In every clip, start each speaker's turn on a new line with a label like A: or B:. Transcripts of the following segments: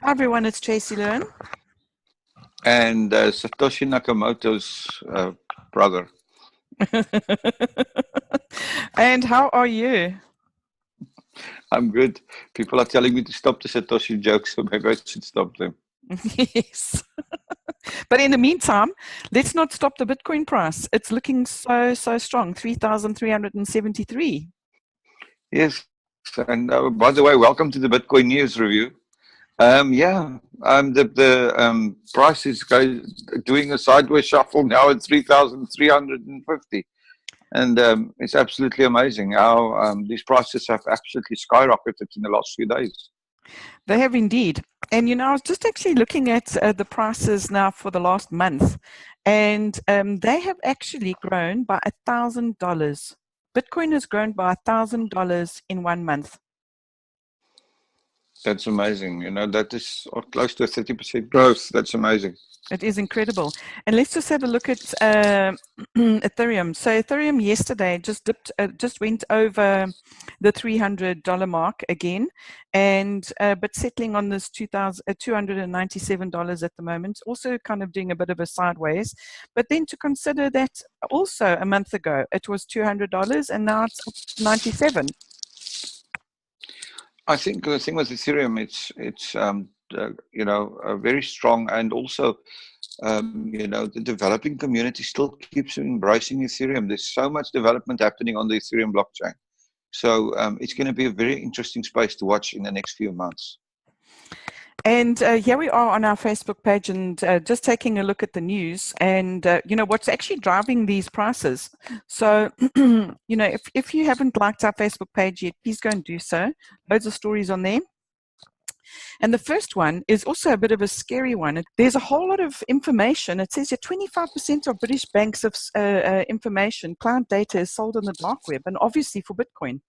A: Hi everyone, it's Tracy Learn.
B: And Satoshi Nakamoto's brother.
A: And how are you?
B: I'm good. People are telling me to stop the Satoshi jokes, so maybe I should stop them.
A: Yes. But in the meantime, let's not stop the Bitcoin price. It's looking so strong, 3,373.
B: Yes. And by the way, welcome to the Bitcoin News Review. The price is doing a sideways shuffle now at 3,350. And it's absolutely amazing how these prices have absolutely skyrocketed in the last few days.
A: They have indeed. And, I was just actually looking at the prices now for the last month, and they have actually grown by $1,000. Bitcoin has grown by $1,000 in 1 month.
B: That's amazing. That is close to a 30% growth. That's amazing.
A: It is incredible. And let's just have a look at Ethereum. So Ethereum yesterday just went over the $300 mark again, and but settling on this $297 at the moment. Also kind of doing a bit of a sideways. But then to consider that also a month ago it was $200 and now it's up to $97.
B: I think the thing with Ethereum, it's very strong, and also the developing community still keeps embracing Ethereum. There's so much development happening on the Ethereum blockchain, so it's going to be a very interesting space to watch in the next few months.
A: And here we are on our Facebook page, and just taking a look at the news and, what's actually driving these prices. So, if you haven't liked our Facebook page yet, please go and do so. Loads of stories on there. And the first one is also a bit of a scary one. There's a whole lot of information. It says that 25% of British banks of information, client data, is sold on the dark web, and obviously for Bitcoin.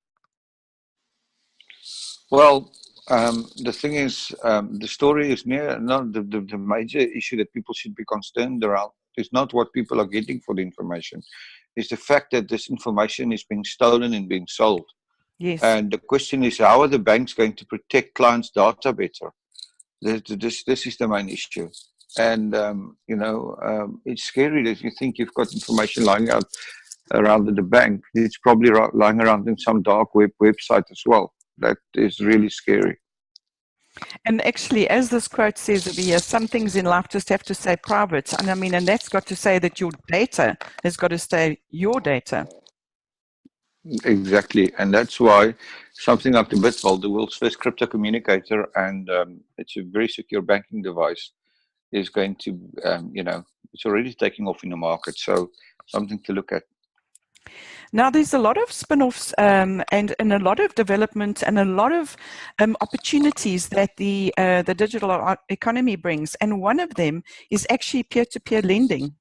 B: Well, the thing is, the story is not the major issue that people should be concerned around. It's not what people are getting for the information. It's the fact that this information is being stolen and being sold.
A: Yes.
B: And the question is, how are the banks going to protect clients' data better? This is the main issue. And, it's scary that you think you've got information lying out around the bank. It's probably lying around in some dark website as well. That is really scary.
A: And actually, as this quote says over here, some things in life just have to stay private. And that's got to say that your data has got to stay your data.
B: Exactly. And that's why something like the Bitvault, the world's first crypto communicator, and it's a very secure banking device, is going to, it's already taking off in the market. So something to look at.
A: Now, there's a lot of spin-offs and a lot of development and a lot of opportunities that the digital economy brings. And one of them is actually peer-to-peer lending.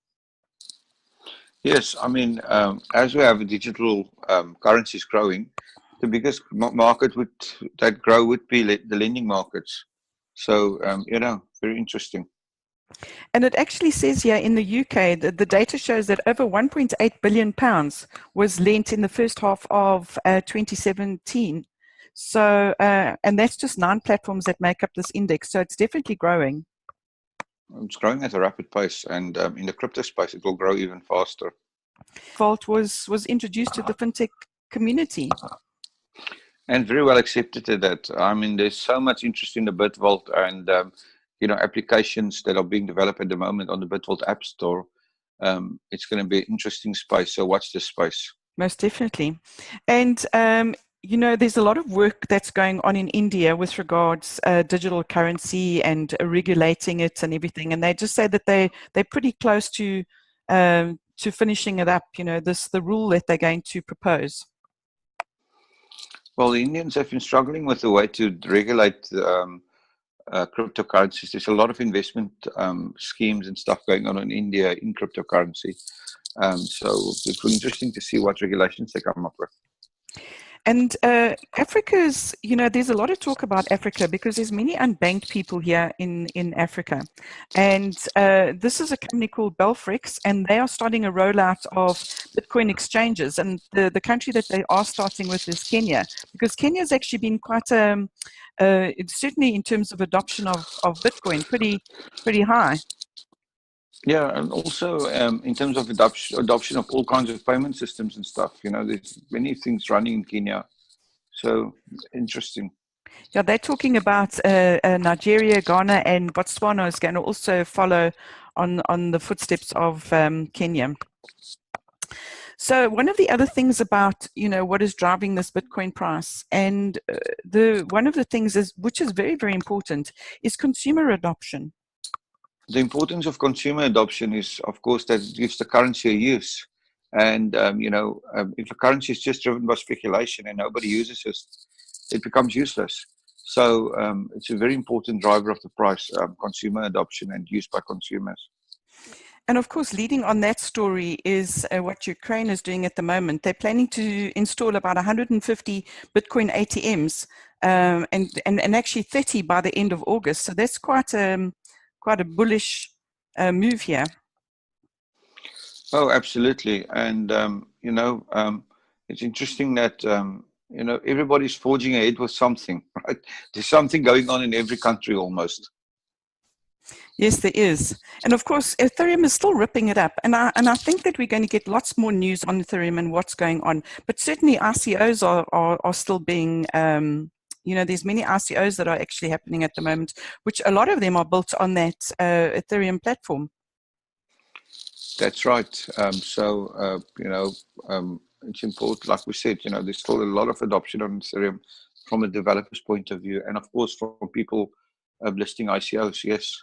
B: Yes, as we have digital currencies growing, the biggest market that grow would be the lending markets. So, very interesting.
A: And it actually says here in the UK that the data shows that over £1.8 billion was lent in the first half of 2017. So, and that's just 9 platforms that make up this index. So it's definitely growing.
B: It's growing at a rapid pace, and in the crypto space, it will grow even faster.
A: Vault was introduced to the fintech community.
B: And very well accepted at that. There's so much interest in the Bitvault, and applications that are being developed at the moment on the Bitvault App Store. It's going to be an interesting space. So watch this space.
A: Most definitely. And there's a lot of work that's going on in India with regards digital currency and regulating it and everything. And they just say that they're pretty close to finishing it up. The rule that they're going to propose.
B: Well, the Indians have been struggling with the way to regulate cryptocurrencies. There's a lot of investment schemes and stuff going on in India in cryptocurrency. So it's interesting to see what regulations they come up with.
A: And Africa's, there's a lot of talk about Africa because there's many unbanked people here in Africa. And this is a company called Belfrix, and they are starting a rollout of Bitcoin exchanges. And the country that they are starting with is Kenya, because Kenya has actually been quite, certainly in terms of adoption of Bitcoin, pretty high.
B: Yeah, and also in terms of adoption of all kinds of payment systems and stuff, there's many things running in Kenya. So interesting.
A: Yeah, they're talking about Nigeria, Ghana, and Botswana is going to also follow on the footsteps of Kenya. So one of the other things about what is driving this Bitcoin price, and one of the things is, which is very, very important, is consumer adoption.
B: The importance of consumer adoption is, of course, that it gives the currency a use. And, if a currency is just driven by speculation and nobody uses it, it becomes useless. So it's a very important driver of the price, consumer adoption and use by consumers.
A: And of course, leading on that story is what Ukraine is doing at the moment. They're planning to install about 150 Bitcoin ATMs and actually 30 by the end of August. So that's quite a bullish move here.
B: Oh, absolutely. And, it's interesting that, everybody's forging ahead with something, right? There's something going on in every country almost.
A: Yes, there is. And of course, Ethereum is still ripping it up. And I think that we're going to get lots more news on Ethereum and what's going on. But certainly ICOs are still being, there's many ICOs that are actually happening at the moment, which a lot of them are built on that Ethereum platform.
B: That's right. It's important, like we said, there's still a lot of adoption on Ethereum from a developer's point of view. And of course, from people listing ICOs, yes.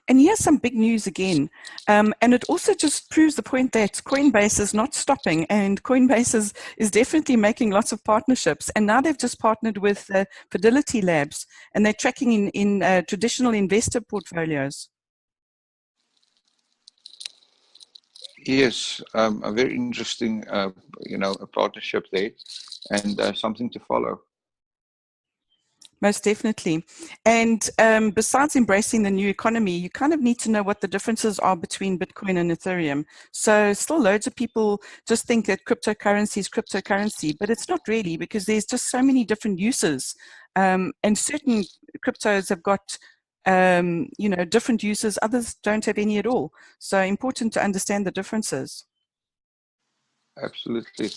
A: And here's some big news again. And it also just proves the point that Coinbase is not stopping, and Coinbase is definitely making lots of partnerships. And now they've just partnered with Fidelity Labs, and they're tracking in traditional investor portfolios.
B: Yes, a very interesting, a partnership there, and something to follow.
A: Most definitely. And besides embracing the new economy, you kind of need to know what the differences are between Bitcoin and Ethereum. So still loads of people just think that cryptocurrency is cryptocurrency, but it's not really, because there's just so many different uses. And certain cryptos have got different uses, others don't have any at all. So important to understand the differences.
B: Absolutely.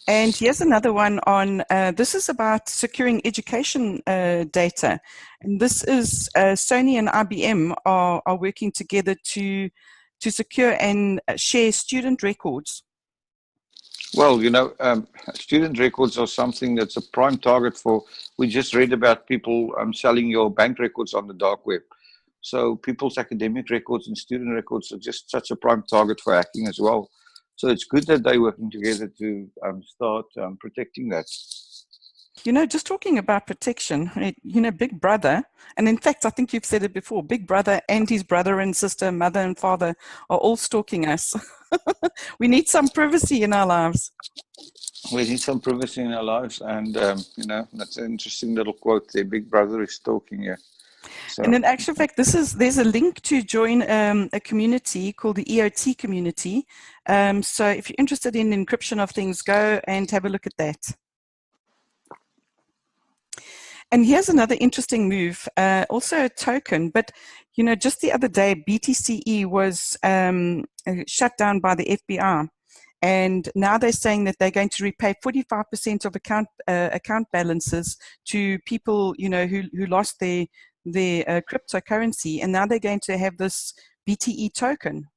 A: And here's another one on, this is about securing education data. And this is Sony and IBM are working together to secure and share student records.
B: Well, student records are something that's a prime target for, we just read about people selling your bank records on the dark web. So people's academic records and student records are just such a prime target for hacking as well. So it's good that they're working together to start protecting that.
A: Just talking about protection, Big Brother, and in fact, I think you've said it before, Big Brother and his brother and sister, mother and father are all stalking us. We need some privacy in our lives.
B: We need some privacy in our lives, and that's an interesting little quote there. Big Brother is stalking you. So.
A: And in actual fact, there's a link to join a community called the EOT community. So if you're interested in encryption of things, go and have a look at that. And here's another interesting move, also a token, but just the other day, BTCE was shut down by the FBI. And now they're saying that they're going to repay 45% of account balances to people, who lost their cryptocurrency, and now they're going to have this BTE token.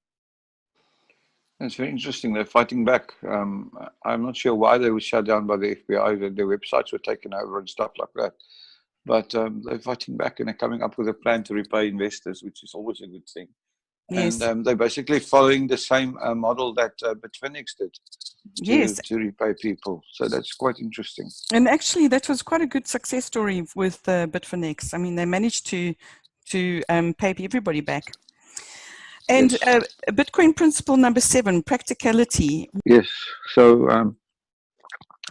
B: It's very interesting. They're fighting back. I'm not sure why they were shut down by the FBI. Their websites were taken over and stuff like that. But they're fighting back, and they're coming up with a plan to repay investors, which is always a good thing. Yes. And they're basically following the same model that Bitfinex did to repay people. So that's quite interesting.
A: And actually, that was quite a good success story with Bitfinex. I mean, they managed to pay everybody back. And yes. Bitcoin principle number 7, practicality.
B: Yes. So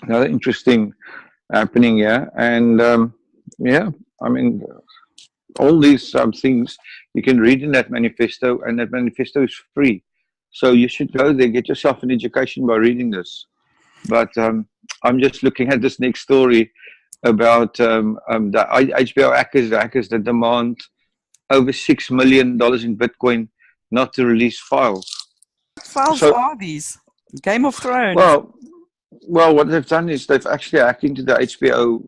B: Another interesting happening here. And yeah, I mean, all these things you can read in that manifesto, and that manifesto is free. So you should go there, get yourself an education by reading this. But I'm just looking at this next story about the HBO hackers, the hackers that demand over $6 million in Bitcoin not to release files.
A: What files
B: So,
A: are these? Game of Thrones.
B: well, what they've done is they've actually hacked into the HBO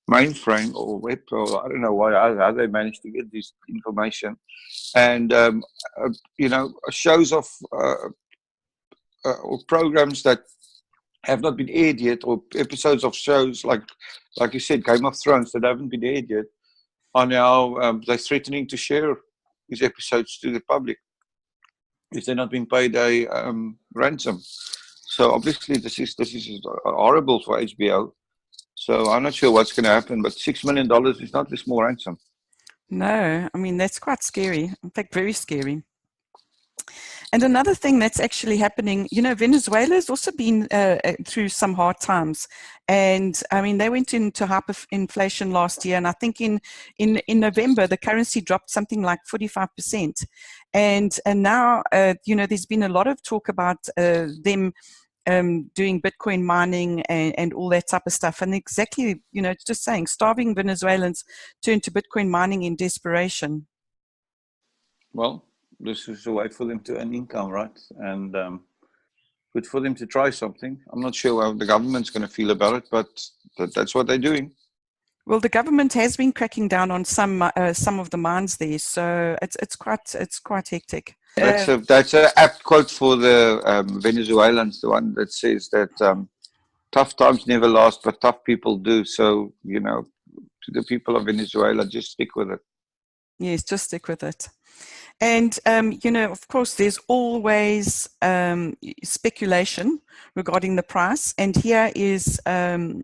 B: mainframe or web, or I don't know how they managed to get this information, and shows of or programs that have not been aired yet, or episodes of shows like you said, Game of Thrones, that haven't been aired yet, are now they're threatening to share these episodes to the public if they're not being paid a ransom. So obviously this is horrible for HBO. So I'm not sure what's going to happen, but $6 million is not a small ransom.
A: No, I mean, that's quite scary. In fact, very scary. And another thing that's actually happening, Venezuela's also been through some hard times. And I mean, they went into hyperinflation last year. And I think in November, the currency dropped something like 45%. And now, there's been a lot of talk about them doing Bitcoin mining and all that type of stuff. And exactly, it's just saying starving Venezuelans turn to Bitcoin mining in desperation.
B: Well, this is a way for them to earn income, right? And good for them to try something. I'm not sure how the government's going to feel about it, but that's what they're doing.
A: Well, the government has been cracking down on some of the mines there, so it's quite hectic.
B: That's a apt quote for the Venezuelans, the one that says that tough times never last, but tough people do. So to the people of Venezuela, just stick with it.
A: Yes, just stick with it. And, of course, there's always speculation regarding the price. And here is an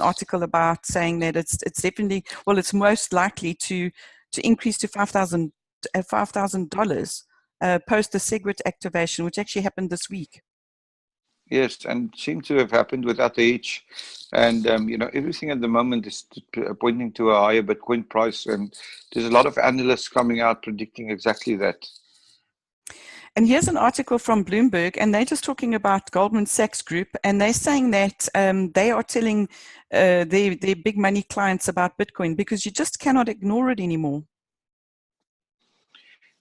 A: article about saying that it's definitely, well, it's most likely to increase to $5,000 post the SegWit activation, which actually happened this week.
B: Yes, and seem to have happened without the hitch. And, everything at the moment is pointing to a higher Bitcoin price. And there's a lot of analysts coming out predicting exactly that.
A: And here's an article from Bloomberg, and they're just talking about Goldman Sachs Group, and they're saying that they are telling their big money clients about Bitcoin because you just cannot ignore it anymore.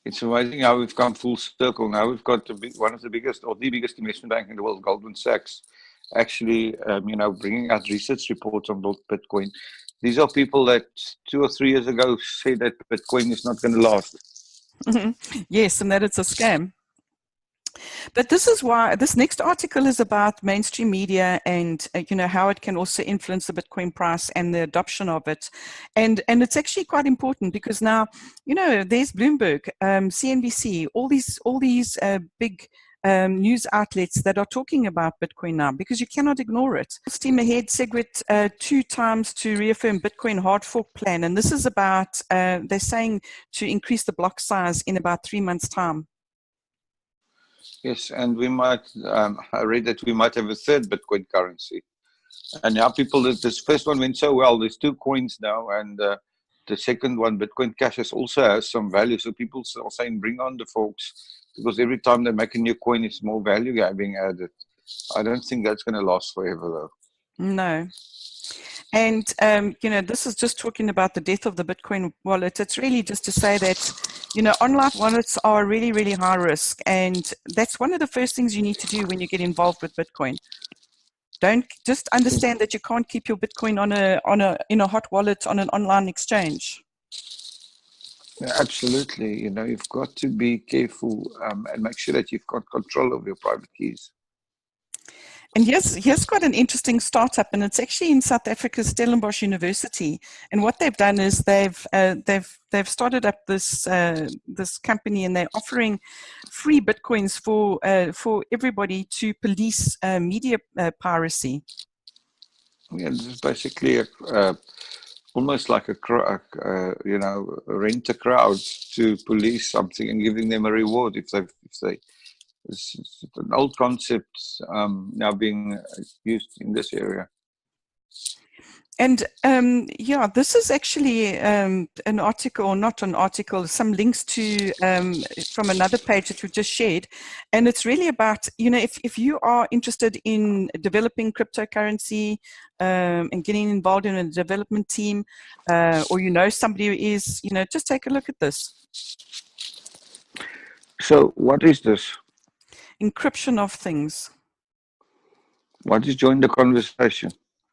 B: It's amazing how we've come full circle. Now we've got one of the biggest, or the biggest investment bank in the world, Goldman Sachs, actually, bringing out research reports on Bitcoin. These are people that 2 or 3 years ago said that Bitcoin is not going to last.
A: Yes, and that it's a scam. But this is why this next article is about mainstream media and how it can also influence the Bitcoin price and the adoption of it, and it's actually quite important because now there's Bloomberg, CNBC, all these big news outlets that are talking about Bitcoin now because you cannot ignore it. Steam ahead, SegWit 2 times to reaffirm Bitcoin hard fork plan, and this is about they're saying to increase the block size in about 3 months' time.
B: Yes, and we might, I read that we might have a third Bitcoin currency. And now this first one went so well, there's 2 coins now, and the second one, Bitcoin Cash, also has some value. So people are saying, bring on the forks, because every time they make a new coin, it's more value being added. I don't think that's going to last forever, though.
A: No. And, this is just talking about the death of the Bitcoin wallet. It's really just to say that, online wallets are really, really high risk. And that's one of the first things you need to do when you get involved with Bitcoin. Don't just understand that you can't keep your Bitcoin in a hot wallet on an online exchange.
B: Yeah, absolutely. You've got to be careful and make sure that you've got control of your private keys.
A: And here's got an interesting startup, and it's actually in South Africa's Stellenbosch University. And what they've done is they've started up this company, and they're offering free bitcoins for everybody to police media piracy.
B: Yeah, this is basically almost like rent a crowd to police something and giving them a reward if they It's an old concept now being used in this area.
A: And yeah, this is actually an article, not an article, some links to from another page that we just shared. And it's really about, you know, if you are interested in developing cryptocurrency and getting involved in a development team, or you know somebody who is, you know, just take a look at this.
B: So what is this?
A: Encryption of things.
B: What is join the conversation?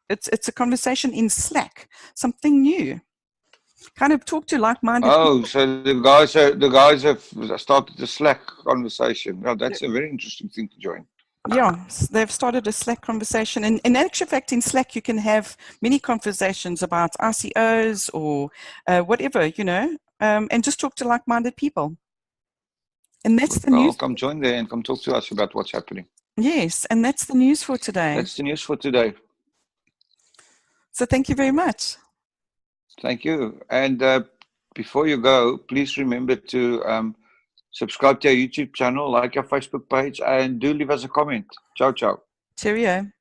A: It's a conversation in Slack, something new. Kind of talk to like-minded
B: Oh,
A: people.
B: so the guys have started a Slack conversation. Well, that's a very interesting thing to join.
A: Yeah, they've started a Slack conversation. And in actual fact, in Slack, you can have many conversations about ICOs or whatever, you know, and just talk to like-minded people. And that's the
B: Well,
A: news.
B: come join there and come talk to us about what's happening.
A: Yes, and that's the news for today.
B: That's the news for today.
A: So thank you very much.
B: Thank you. And before you go, please remember to subscribe to our YouTube channel, like our Facebook page, and do leave us a comment. Ciao, ciao.
A: Cheerio.